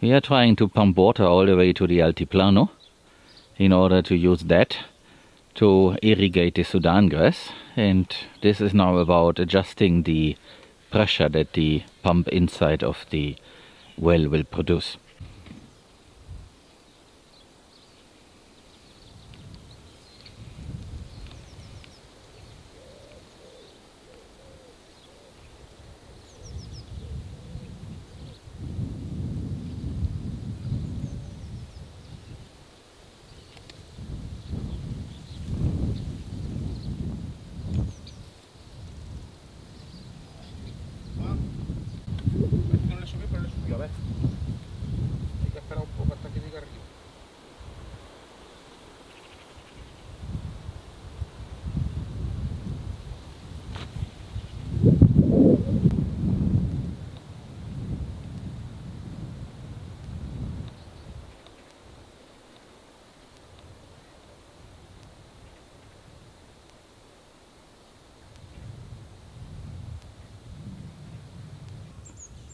We are trying to pump water all the way to the Altiplano in order to use that to irrigate the Sudan grass, and this is now about adjusting the pressure that the pump inside of the well will produce.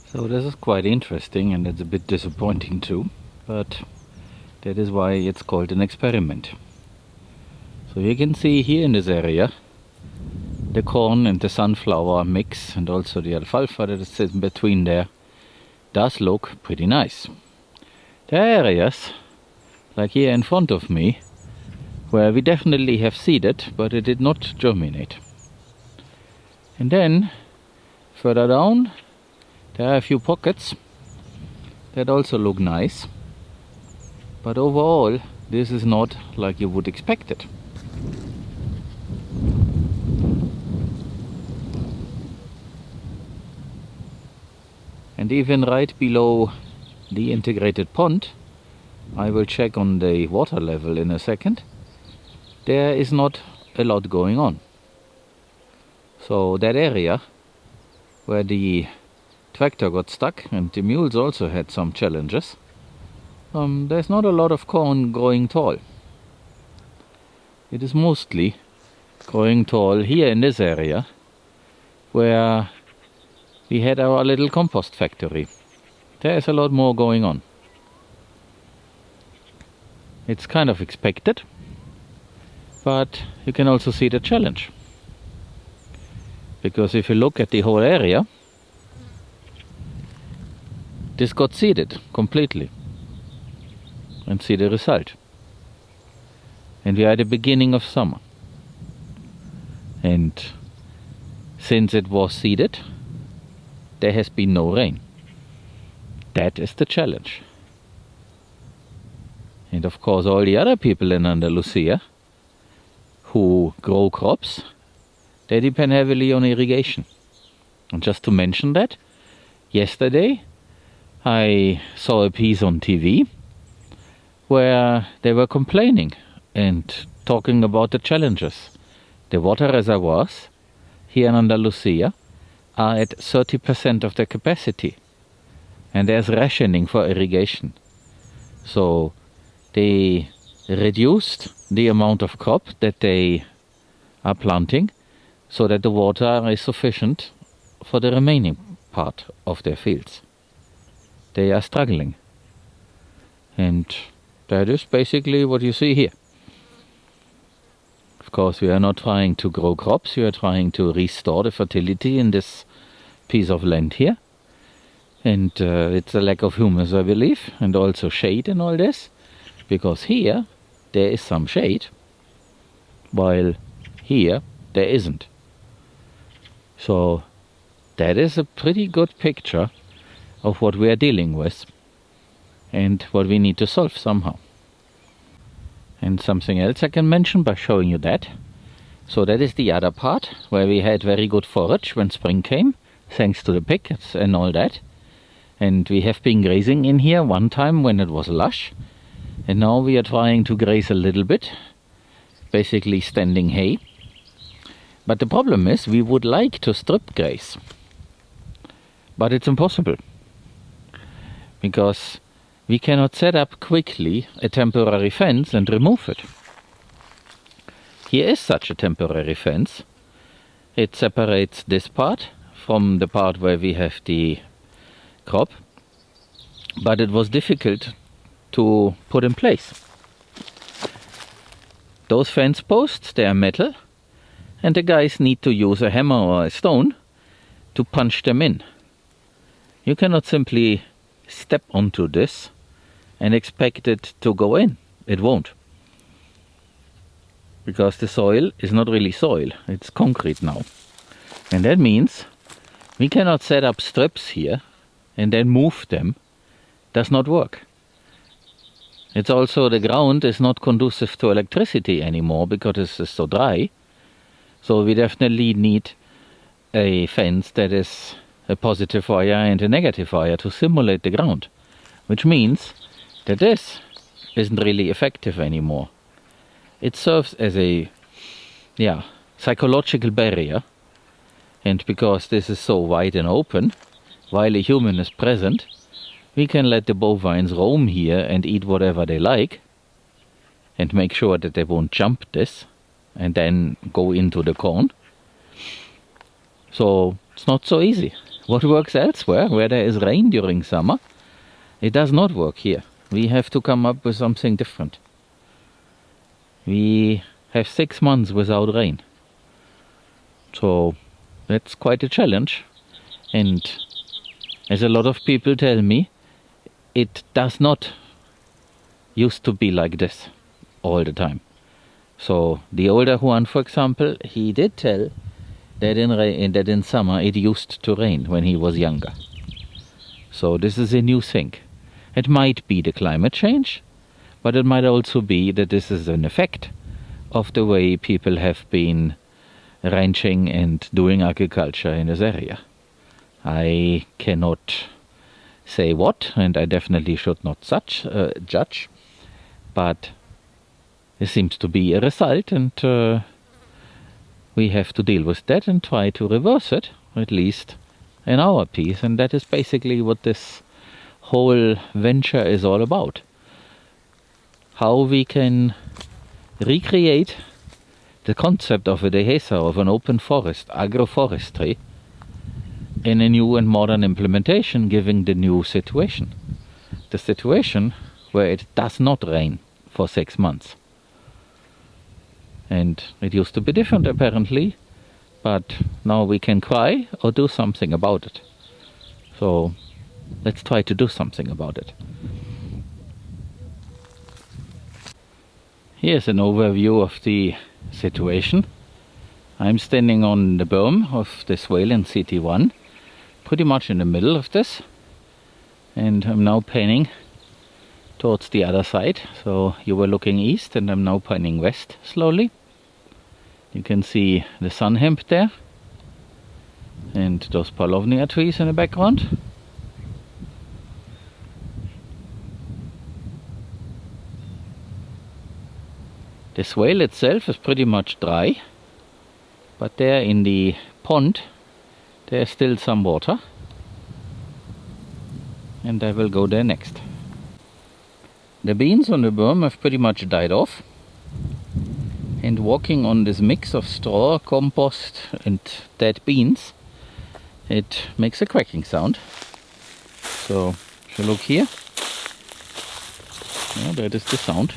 So this is quite interesting, and it's a bit disappointing too, but that is why it's called an experiment. So you can see here in this area the corn and the sunflower mix, and also the alfalfa that is in between there, does look pretty nice. There are areas, like here in front of me, where we definitely have seeded, but it did not germinate. And then further down there are a few pockets that also look nice, but overall this is not like you would expect it. And even right below the integrated pond, I will check on the water level in a second, there is not a lot going on. So that area where the tractor got stuck and the mules also had some challenges, there's not a lot of corn growing tall. It is mostly growing tall here in this area where we had our little compost factory. There's a lot more going on. It's kind of expected, but you can also see the challenge. Because if you look at the whole area, this got seeded completely. And see the result. And we are at the beginning of summer. And since it was seeded, there has been no rain. That is the challenge. And of course all the other people in Andalusia who grow crops, they depend heavily on irrigation. And just to mention that, yesterday I saw a piece on TV where they were complaining and talking about the challenges. The water reservoirs here in Andalusia are at 30% of their capacity, and there's rationing for irrigation. So they reduced the amount of crop that they are planting so that the water is sufficient for the remaining part of their fields. They are struggling, and that is basically what you see here. Of course, we are not trying to grow crops, we are trying to restore the fertility in this piece of land here. And it's a lack of humus, I believe, and also shade and all this, because here there is some shade, while here there isn't. So that is a pretty good picture of what we are dealing with and what we need to solve somehow. And something else I can mention by showing you that. So that is the other part where we had very good forage when spring came, thanks to the pickets and all that. And we have been grazing in here one time when it was lush, and now we are trying to graze a little bit, basically standing hay. But the problem is we would like to strip graze, but it's impossible, because we cannot set up quickly a temporary fence and remove it. Here is such a temporary fence. It separates this part from the part where we have the crop, but it was difficult to put in place. Those fence posts, they are metal, and the guys need to use a hammer or a stone to punch them in. You cannot simply step onto this and expect it to go in. It won't. Because the soil is not really soil, it's concrete now. And that means we cannot set up strips here and then move them. Does not work. It's also, the ground is not conducive to electricity anymore because it's so dry. So we definitely need a fence that is a positive wire and a negative wire to simulate the ground. Which means that this isn't really effective anymore. It serves as a psychological barrier. And because this is so wide and open, while a human is present, we can let the bovines roam here and eat whatever they like and make sure that they won't jump this and then go into the corn. So it's not so easy. What works elsewhere, where there is rain during summer, it does not work here. We have to come up with something different. We have 6 months without rain. So that's quite a challenge. And as a lot of people tell me, it does not used to be like this all the time. So the older Juan, for example, he did tell that in summer it used to rain when he was younger. So this is a new thing. It might be the climate change, but it might also be that this is an effect of the way people have been ranching and doing agriculture in this area. I cannot say what, and I definitely should not judge, but it seems to be a result, and we have to deal with that and try to reverse it, at least in our piece. And that is basically what this whole venture is all about. How we can recreate the concept of a dehesa, of an open forest, agroforestry, in a new and modern implementation, given the new situation. The situation where it does not rain for 6 months. And it used to be different apparently, but now we can cry or do something about it. So let's try to do something about it. Here's an overview of the situation. I'm standing on the berm of this Valle in CT1, pretty much in the middle of this, and I'm now panning towards the other side. So you were looking east and I'm now panning west slowly. You can see the sun hemp there and those palovnia trees in the background. The swale itself is pretty much dry, but there in the pond there's still some water, and I will go there next. The beans on the berm have pretty much died off, and walking on this mix of straw, compost and dead beans, it makes a cracking sound. So if you look here, yeah, that is the sound.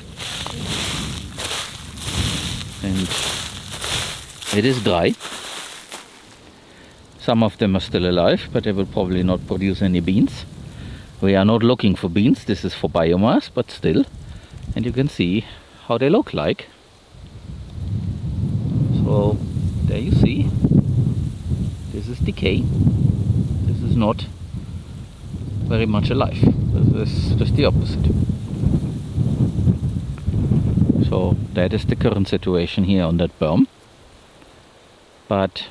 And it is dry. Some of them are still alive, but they will probably not produce any beans. We are not looking for beans, this is for biomass, but still. And you can see how they look like. So there you see, this is decay. This is not very much alive. This is just the opposite. So that is the current situation here on that berm. But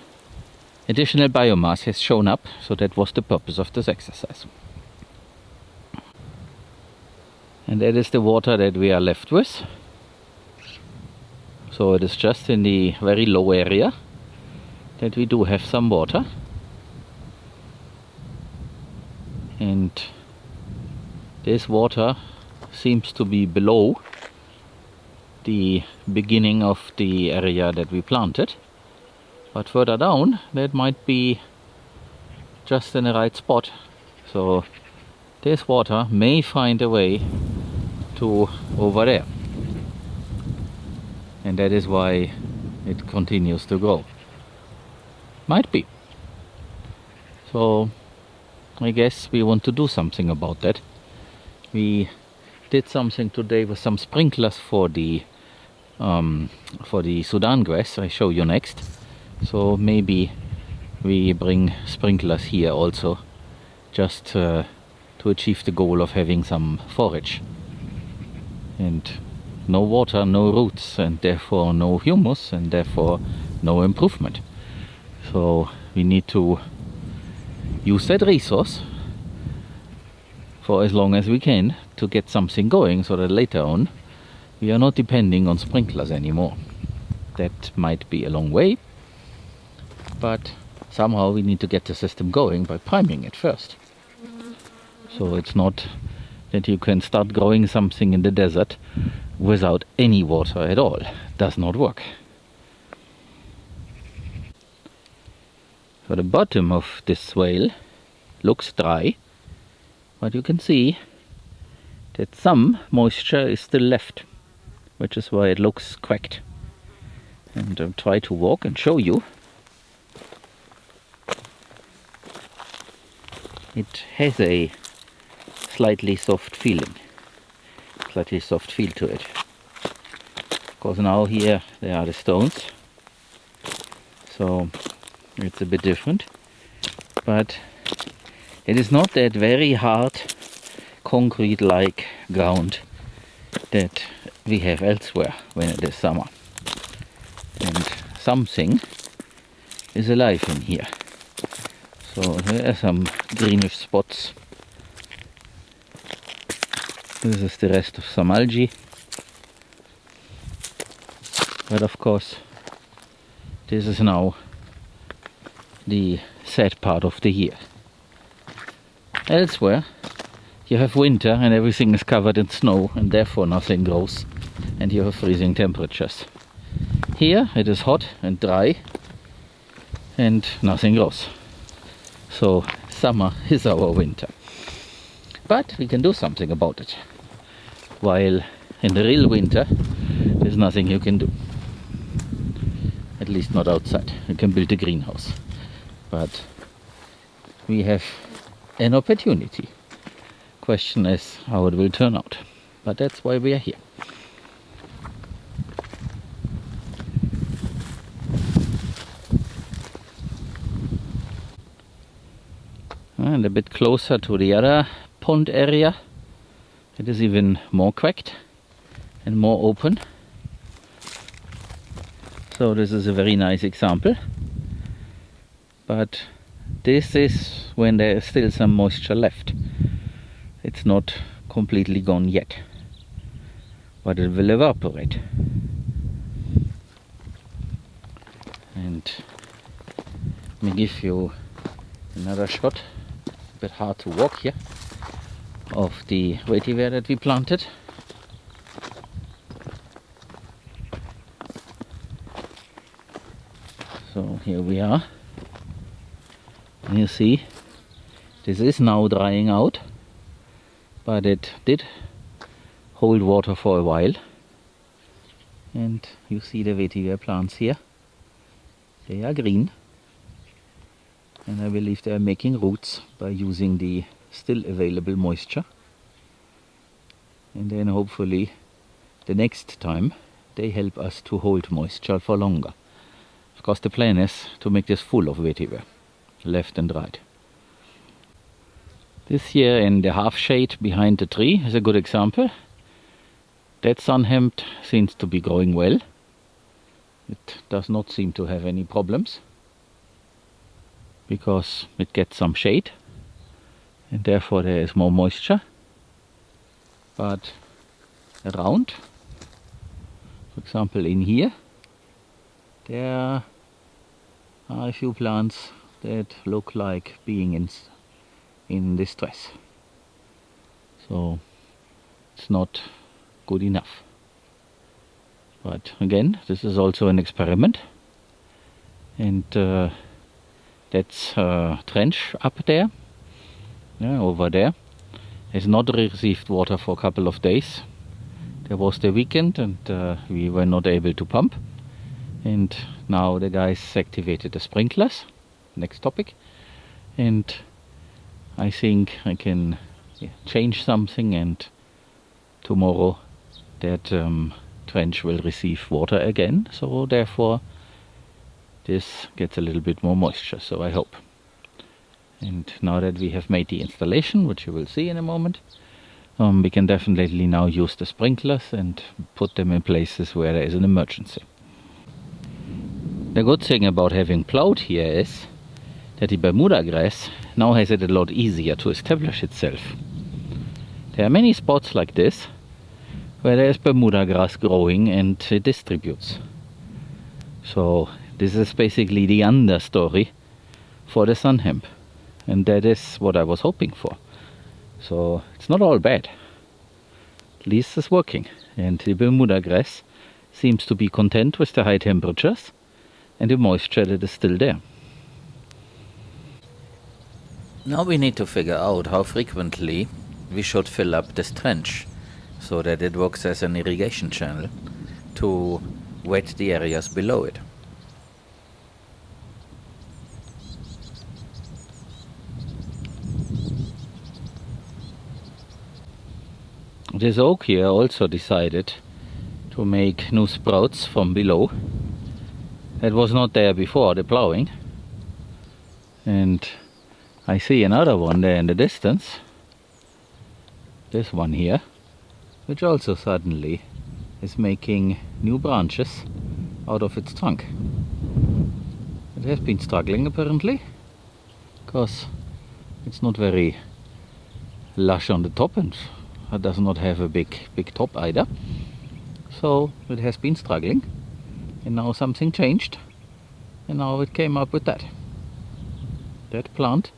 additional biomass has shown up, so that was the purpose of this exercise. And that is the water that we are left with. So it is just in the very low area that we do have some water. And this water seems to be below the beginning of the area that we planted. But further down, that might be just in the right spot. So this water may find a way to over there, and that is why it continues to grow. Might be. So I guess we want to do something about that. We did something today with some sprinklers for the Sudan grass. I show you next. So maybe we bring sprinklers here also, just to achieve the goal of having some forage. And no water, no roots, and therefore no humus, and therefore no improvement. So we need to use that resource for as long as we can to get something going, so that later on we are not depending on sprinklers anymore. That might be a long way, but somehow we need to get the system going by priming it first. So it's not that you can start growing something in the desert without any water at all. Does not work. So the bottom of this swale looks dry, but you can see that some moisture is still left, which is why it looks cracked. And I'll try to walk and show you. It has a slightly soft feel to it. Because now here there are the stones, so it's a bit different. But it is not that very hard concrete-like ground that we have elsewhere when it is summer. And something is alive in here. So there are some greenish spots. This is the rest of some algae. But of course, this is now the sad part of the year. Elsewhere, you have winter and everything is covered in snow, and therefore nothing grows, and you have freezing temperatures. Here it is hot and dry and nothing grows. So summer is our winter. But we can do something about it. While in the real winter, there's nothing you can do. At least not outside. You can build a greenhouse. But we have an opportunity. Question is how it will turn out. But that's why we are here. And a bit closer to the other pond area, it is even more cracked and more open. So this is a very nice example. But this is when there is still some moisture left. It's not completely gone yet, but it will evaporate. And let me give you another shot. A bit hard to walk here, of the vetiver that we planted. So here we are. And you see, this is now drying out, but it did hold water for a while. And you see the vetiver plants here. They are green. And I believe they are making roots by using the still available moisture. And then hopefully the next time they help us to hold moisture for longer. Because the plan is to make this full of vetiver, left and right. This here in the half shade behind the tree is a good example. That sunhemp seems to be growing well. It does not seem to have any problems, because it gets some shade and therefore there is more moisture. But around, for example in here, there are a few plants that look like being in distress. So it's not good enough. But again, this is also an experiment, and that's a trench up there, yeah, over there, has not received water for a couple of days. There was the weekend and we were not able to pump. And now the guys activated the sprinklers. Next topic. And I think I can change something, and tomorrow that trench will receive water again. So therefore this gets a little bit more moisture, so I hope. And now that we have made the installation, which you will see in a moment, we can definitely now use the sprinklers and put them in places where there is an emergency. The good thing about having plowed here is that the Bermuda grass now has it a lot easier to establish itself. There are many spots like this where there is Bermuda grass growing and it distributes. So this is basically the understory for the sun hemp, and that is what I was hoping for. So it's not all bad. At least it's working, and the Bermuda grass seems to be content with the high temperatures and the moisture that is still there. Now we need to figure out how frequently we should fill up this trench so that it works as an irrigation channel to wet the areas below it. This oak here also decided to make new sprouts from below. That was not there before the plowing. And I see another one there in the distance. This one here, which also suddenly is making new branches out of its trunk. It has been struggling apparently, because it's not very lush on the top and it does not have a big top either. So it has been struggling, and now something changed and now it came up with that. That plant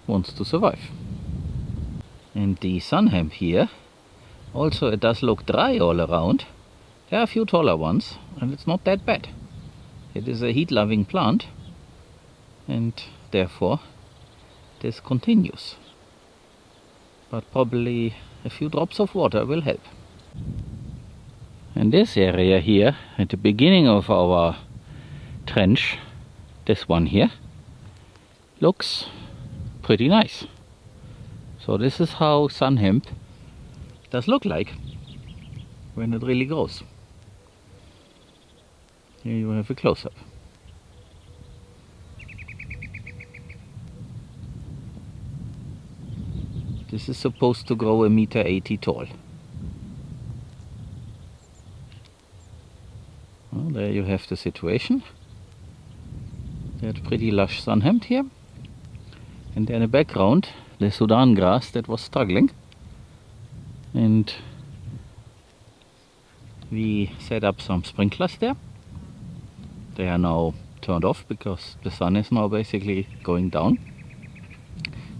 wants to survive. And the sun hemp here, also it does look dry all around. There are a few taller ones and it's not that bad. It is a heat-loving plant and therefore this continues. But probably a few drops of water will help. And this area here, at the beginning of our trench, this one here, looks pretty nice. So this is how sun hemp does look like when it really grows. Here you have a close-up. This is supposed to grow 1.80 meters tall. Well, there you have the situation. There's pretty lush sun hemp here. And then in the background, the Sudan grass that was struggling. And we set up some sprinklers there. They are now turned off because the sun is now basically going down.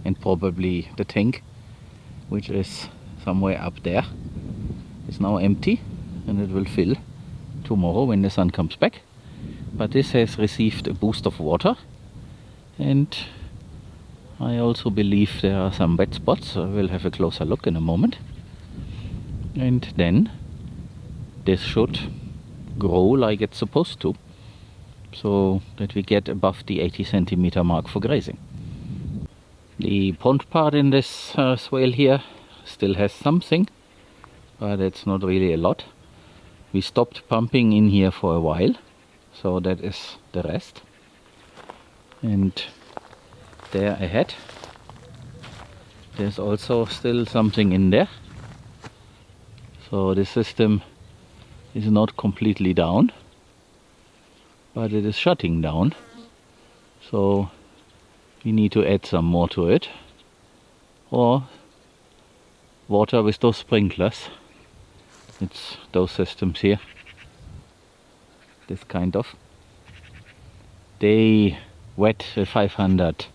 And probably the tank, which is somewhere up there, is now empty, and it will fill tomorrow when the sun comes back. But this has received a boost of water, and I also believe there are some wet spots. I will have a closer look in a moment. And then this should grow like it's supposed to, so that we get above the 80 centimeter mark for grazing. The pond part in this swale here still has something, but it's not really a lot. We stopped pumping in here for a while, so that is the rest. And there ahead, there's also still something in there. So the system is not completely down, but it is shutting down. So we need to add some more to it, or water with those sprinklers. It's those systems here, this kind of. They wet 500,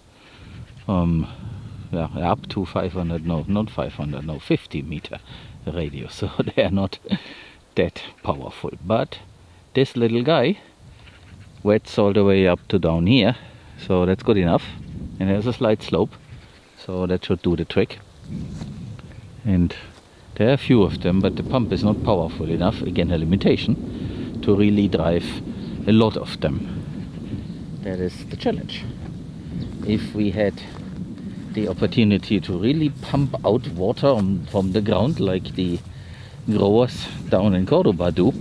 up to 500, no, not 500, no, 50 meter radius, so they are not that powerful. But this little guy wets all the way up to down here, so that's good enough. And there's a slight slope, so that should do the trick. and there are a few of them, but the pump is not powerful enough, again a limitation, to really drive a lot of them. That is the challenge. If we had the opportunity to really pump out water from the ground like the growers down in Cordoba do,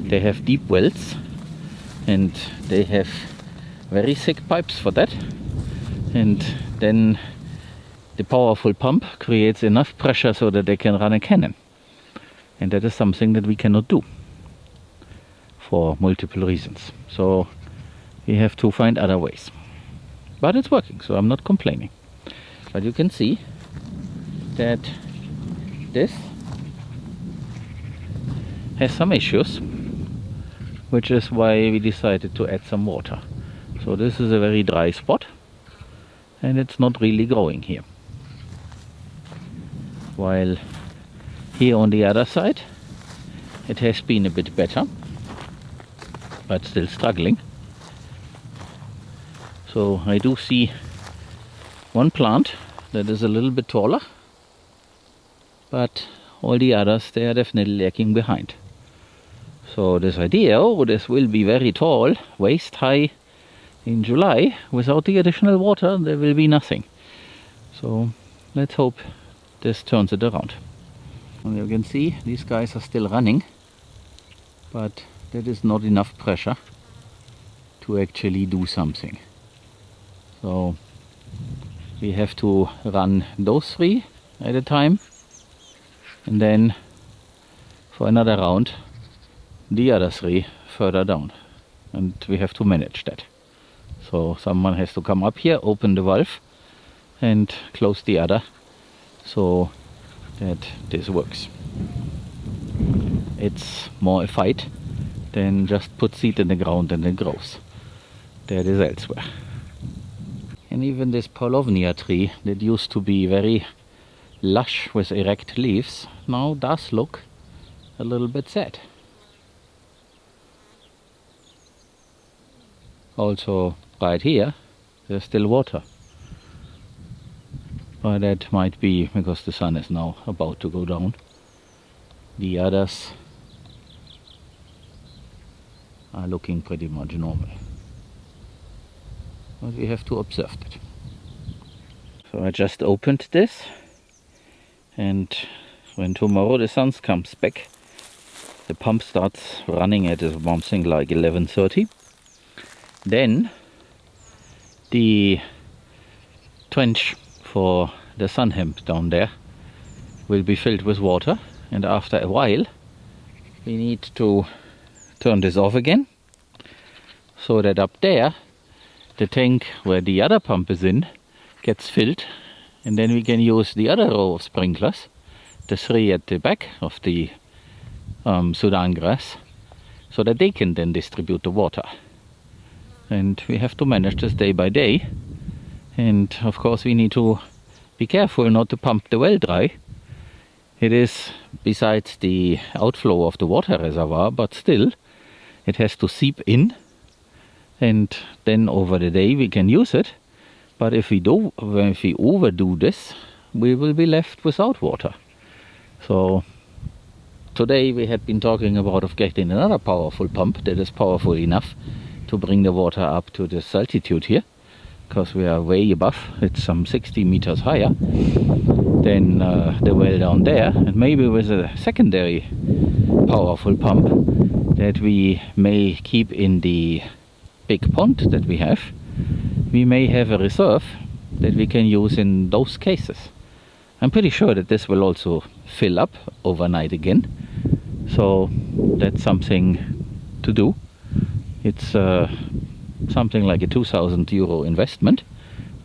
they have deep wells and they have very thick pipes for that, and then the powerful pump creates enough pressure so that they can run a cannon, and that is something that we cannot do for multiple reasons. So we have to find other ways, but it's working, so I'm not complaining. But you can see that this has some issues, which is why we decided to add some water. So this is a very dry spot and it's not really growing here. While here on the other side it has been a bit better, but still struggling. So I do see one plant that is a little bit taller, but all the others, they are definitely lagging behind. So this idea, oh, this will be very tall, waist high in July, without the additional water there will be nothing. So let's hope this turns it around. And you can see these guys are still running, but that is not enough pressure to actually do something. So we have to run those three at a time, and then for another round the other three further down, and we have to manage that. So someone has to come up here, open the valve and close the other so that this works. It's more a fight than just put seed in the ground and it grows. That is elsewhere. And even this Paulovnia tree that used to be very lush with erect leaves now does look a little bit sad. Also right here there's still water, but that might be because the sun is now about to go down. The others are looking pretty much normal, but we have to observe that. So I just opened this, and when tomorrow the sun comes back, the pump starts running at something like 11:30. Then the trench for the sun hemp down there will be filled with water, and after a while we need to turn this off again, so that up there the tank where the other pump is in gets filled, and then we can use the other row of sprinklers, the three at the back of the Sudan grass, so that they can then distribute the water. And we have to manage this day by day, and of course we need to be careful not to pump the well dry. It is besides the outflow of the water reservoir, but still it has to seep in, and then over the day we can use it. But if we overdo this, we will be left without water. So today we had been talking about getting another powerful pump that is powerful enough to bring the water up to this altitude here, because we are way above. It's some 60 meters higher than the well down there, and maybe with a secondary powerful pump that we may keep in the big pond that we have, we may have a reserve that we can use in those cases. I'm pretty sure that this will also fill up overnight again, so that's something to do. It's something like a 2,000 euro investment,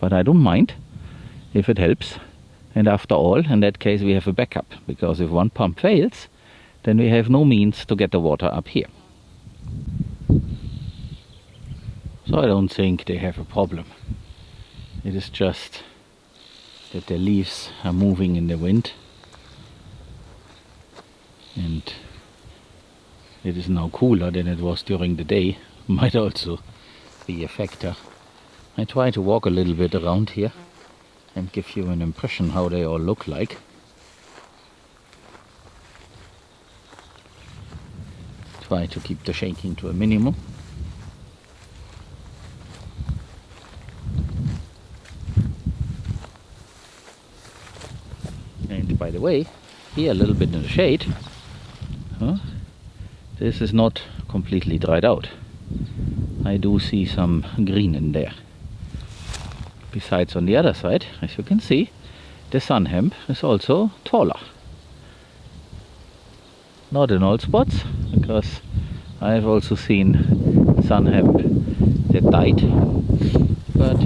but I don't mind if it helps. And after all, in that case we have a backup, because if one pump fails, then we have no means to get the water up here. So I don't think they have a problem. It is just that the leaves are moving in the wind, and it is now cooler than it was during the day. Might also be a factor. I try to walk a little bit around here and give you an impression how they all look like. try to keep the shaking to a minimum. And by the way, here a little bit in the shade, this is not completely dried out. I do see some green in there. Besides, on the other side, as you can see, the sun hemp is also taller. Not in all spots, because I've also seen sun hemp that died, but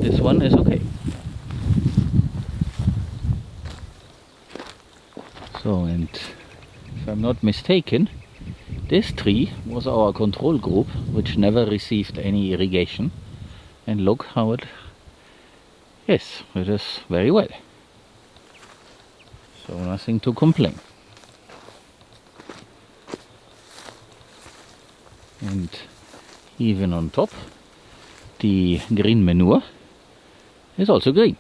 this one is okay. So, and if I'm not mistaken, this tree was our control group, which never received any irrigation. And look how it is. It is very well. So nothing to complain. And even on top, the green manure is also green.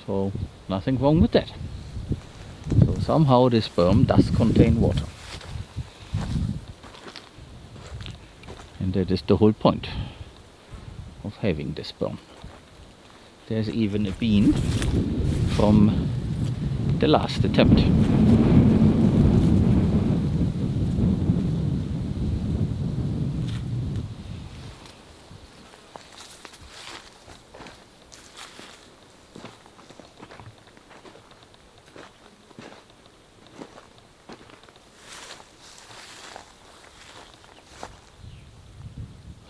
So nothing wrong with that. So somehow this berm does contain water. And that is the whole point of having this berm. There's even a bean from the last attempt.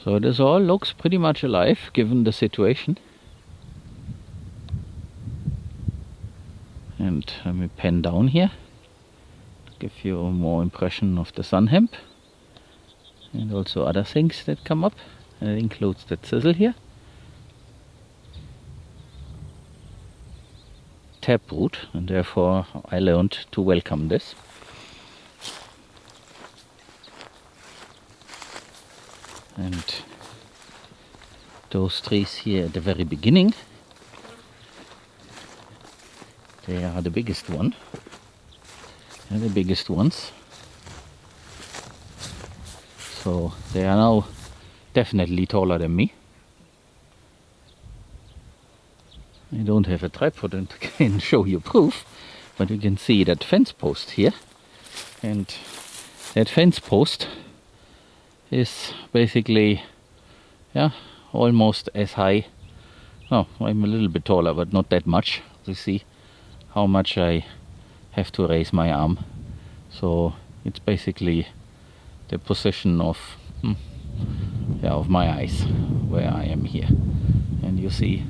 So this all looks pretty much alive given the situation. And let me pen down here to give you a more impression of the sun hemp and also other things that come up. And it includes that sizzle here. Taproot, and therefore I learned to welcome this. And those trees here at the very beginning, they are the biggest one. They're the biggest ones. So they are now definitely taller than me. I don't have a tripod and can show you proof, but you can see that fence post here. And that fence post is basically, yeah, almost as high. Oh, I'm a little bit taller, but not that much. You see how much I have to raise my arm. So it's basically the position of, of my eyes where I am here. And you see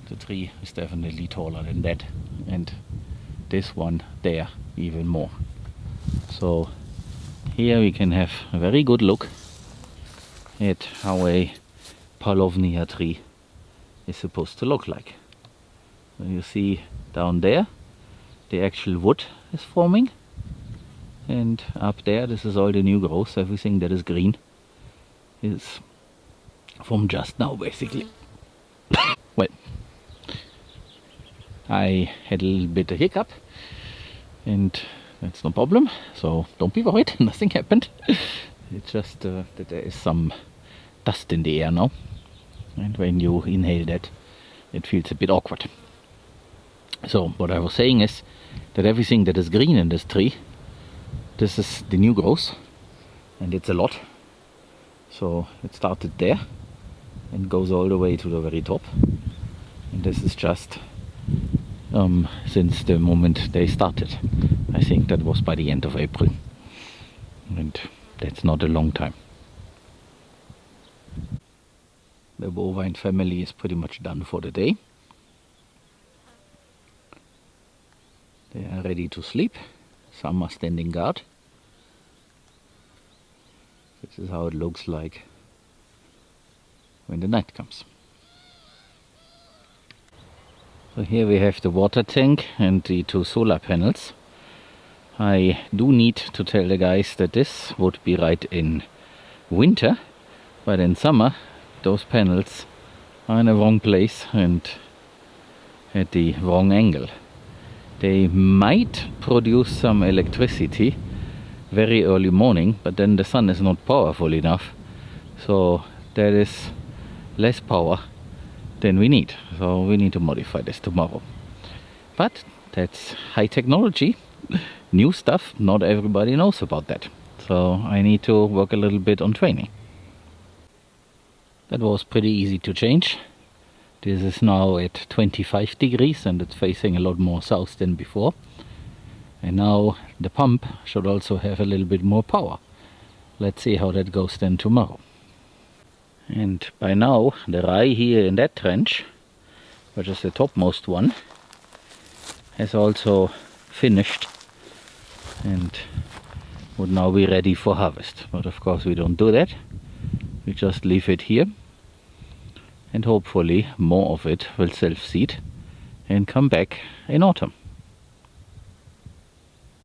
the tree is definitely taller than that, and this one there even more. So here we can have a very good look at how a Paulownia tree is supposed to look like. So you see down there the actual wood is forming, and up there this is all the new growth. Everything that is green is from just now basically. Well, I had a little bit of hiccup, and that's no problem, so don't be worried. Nothing happened. It's just that there is some dust in the air now, and when you inhale that, it feels a bit awkward. So what I was saying is that everything that is green in this tree, this is the new growth, and it's a lot. So it started there and goes all the way to the very top, and this is just since the moment they started. I think that was by the end of April, and that's not a long time. The bovine family is pretty much done for the day. They are ready to sleep. Some are standing guard. This is how it looks like when the night comes. So here we have the water tank and the 2 solar panels. I do need to tell the guys that this would be right in winter, but in summer those panels are in the wrong place and at the wrong angle. They might produce some electricity very early morning, but then the sun is not powerful enough, so there is less power than we need, so we need to modify this tomorrow. But that's high technology, new stuff. Not everybody knows about that, so I need to work a little bit on training. That was pretty easy to change. This is now at 25 degrees and it's facing a lot more south than before. And now the pump should also have a little bit more power. Let's see how that goes then tomorrow. And by now the rye here in that trench, which is the topmost one, has also finished and would now be ready for harvest. But of course we don't do that. We just leave it here, and hopefully more of it will self-seed and come back in autumn.